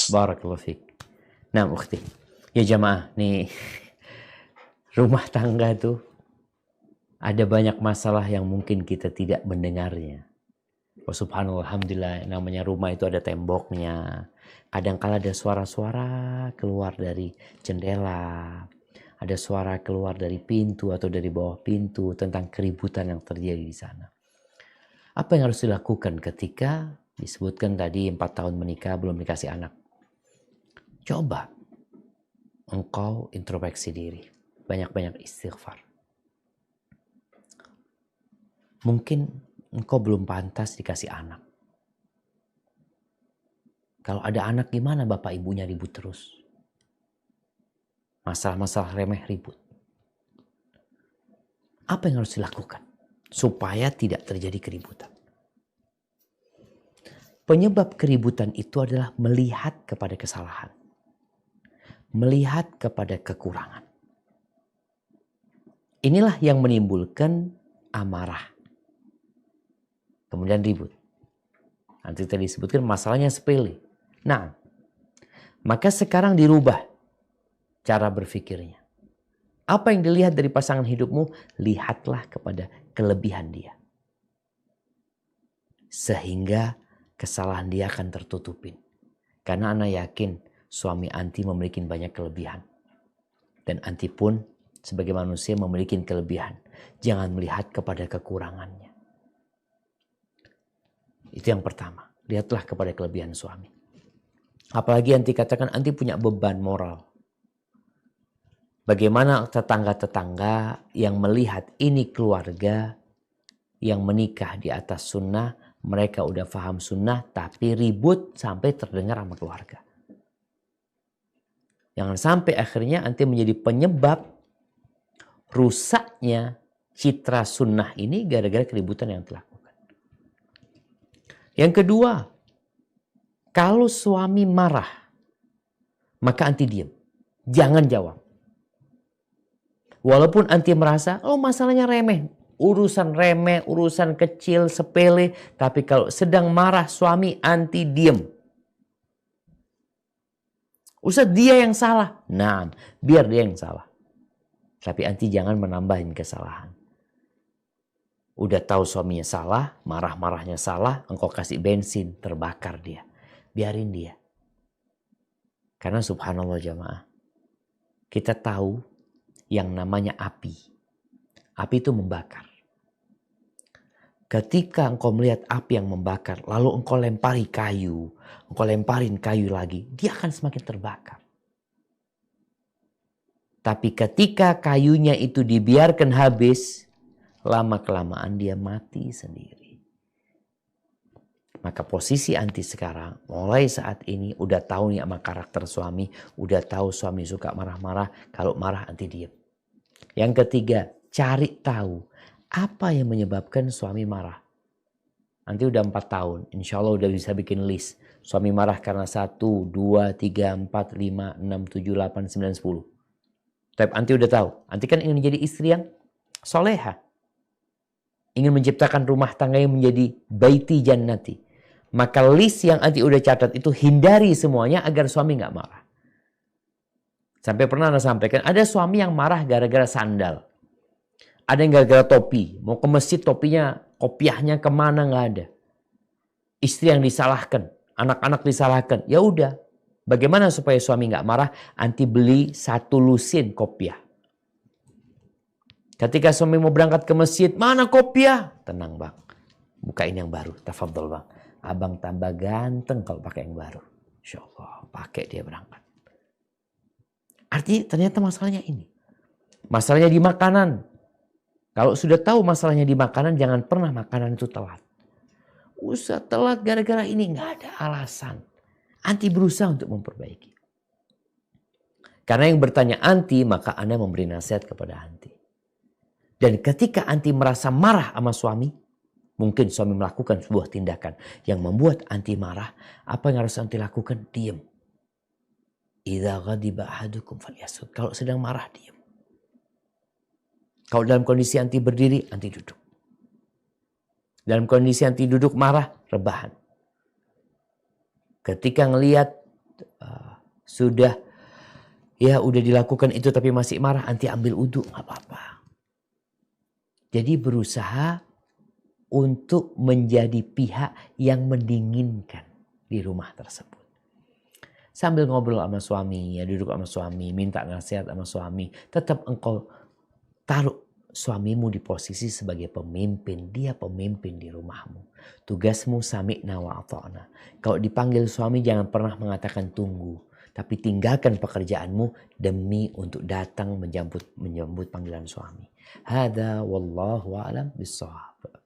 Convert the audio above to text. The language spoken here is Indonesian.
Barakallahu fiik. Nah, ukhti. Ya jamaah, nih rumah tangga tuh ada banyak masalah yang mungkin kita tidak mendengarnya. Oh, subhanallah, alhamdulillah, namanya rumah itu ada temboknya. Kadang-kala ada suara-suara keluar dari jendela. Ada suara keluar dari pintu atau dari bawah pintu tentang keributan yang terjadi di sana. Apa yang harus dilakukan ketika disebutkan tadi 4 tahun menikah belum dikasih anak? Coba engkau introspeksi diri. Banyak-banyak istighfar. Mungkin engkau belum pantas dikasih anak. Kalau ada anak gimana bapak ibunya ribut terus? Masalah-masalah remeh ribut. Apa yang harus dilakukan supaya tidak terjadi keributan? Penyebab keributan itu adalah melihat kepada kesalahan. Melihat kepada kekurangan. Inilah yang menimbulkan amarah. Kemudian ribut. Nanti tadi disebutkan masalahnya sepele. Nah, maka sekarang dirubah cara berpikirnya. Apa yang dilihat dari pasangan hidupmu, lihatlah kepada kelebihan dia. Sehingga kesalahan dia akan tertutupin. Karena ana yakin suami anti memiliki banyak kelebihan. Dan anti pun sebagai manusia memiliki kelebihan. Jangan melihat kepada kekurangannya. Itu yang pertama. Lihatlah kepada kelebihan suami. Apalagi anti katakan anti punya beban moral. Bagaimana tetangga-tetangga yang melihat ini keluarga yang menikah di atas sunnah, mereka udah paham sunnah tapi ribut sampai terdengar sama keluarga. Jangan sampai akhirnya anti menjadi penyebab rusaknya citra sunnah ini gara-gara keributan yang dilakukan. Yang kedua, kalau suami marah, maka anti diam. Jangan jawab. Walaupun anti merasa, oh masalahnya remeh. Urusan remeh, urusan kecil, sepele. Tapi kalau sedang marah suami, anti diem. Ustaz, dia yang salah. Nah, biar dia yang salah. Tapi anti jangan menambahin kesalahan. Udah tahu suaminya salah, marah-marahnya salah, engkau kasih bensin, terbakar dia. Biarin dia. Karena subhanallah jamaah, kita tahu yang namanya api. Api itu membakar. Ketika engkau melihat api yang membakar, lalu engkau lempari kayu, engkau lemparin kayu lagi, dia akan semakin terbakar. Tapi ketika kayunya itu dibiarkan habis, lama-kelamaan dia mati sendiri. Maka posisi anti sekarang, mulai saat ini udah tahu nih sama karakter suami, udah tahu suami suka marah-marah, kalau marah anti diam. Yang ketiga, cari tahu apa yang menyebabkan suami marah. Nanti udah 4 tahun, insya Allah udah bisa bikin list. Suami marah karena 1, 2, 3, 4, 5, 6, 7, 8, 9, 10. Tapi anti udah tahu, anti kan ingin menjadi istri yang soleha. Ingin menciptakan rumah tangga yang menjadi baiti jannati. Maka list yang anti udah catat itu hindari semuanya agar suami gak marah. Sampai pernah Anda sampaikan, ada suami yang marah gara-gara sandal. Ada yang gara-gara topi. Mau ke masjid topinya, kopiahnya kemana gak ada. Istri yang disalahkan. Anak-anak disalahkan. Ya udah. Bagaimana supaya suami gak marah? Anti beli 1 lusin kopiah. Ketika suami mau berangkat ke masjid, mana kopiah? Tenang bang. Bukain yang baru. Tafadhol bang. Abang tambah ganteng kalau pakai yang baru. Insya Allah. Pakai dia berangkat. Artinya ternyata masalahnya ini. Masalahnya di makanan. Kalau sudah tahu masalahnya di makanan, jangan pernah makanan itu telat. Usah telat gara-gara ini. Nggak ada alasan. Anti berusaha untuk memperbaiki. Karena yang bertanya anti, maka Anda memberi nasihat kepada anti. Dan ketika anti merasa marah sama suami, mungkin suami melakukan sebuah tindakan yang membuat anti marah, apa yang harus anti lakukan? Diam. Idza ghadiba ahadukum falyasut. Kalau sedang marah, diam. Kalau dalam kondisi anti berdiri, anti duduk. Dalam kondisi anti duduk marah, rebahan. Ketika ngelihat Sudah udah dilakukan itu tapi masih marah, anti ambil wudhu, nggak apa-apa. Jadi berusaha untuk menjadi pihak yang mendinginkan di rumah tersebut. Sambil ngobrol sama suami, duduk sama suami, minta nasihat sama suami, tetap engkau taruh suamimu di posisi sebagai pemimpin. Dia pemimpin di rumahmu. Tugasmu sami'na wa ata'na. Kalau dipanggil suami jangan pernah mengatakan tunggu. Tapi tinggalkan pekerjaanmu demi untuk datang menyambut panggilan suami. Hada wallahu a'lam bishawab.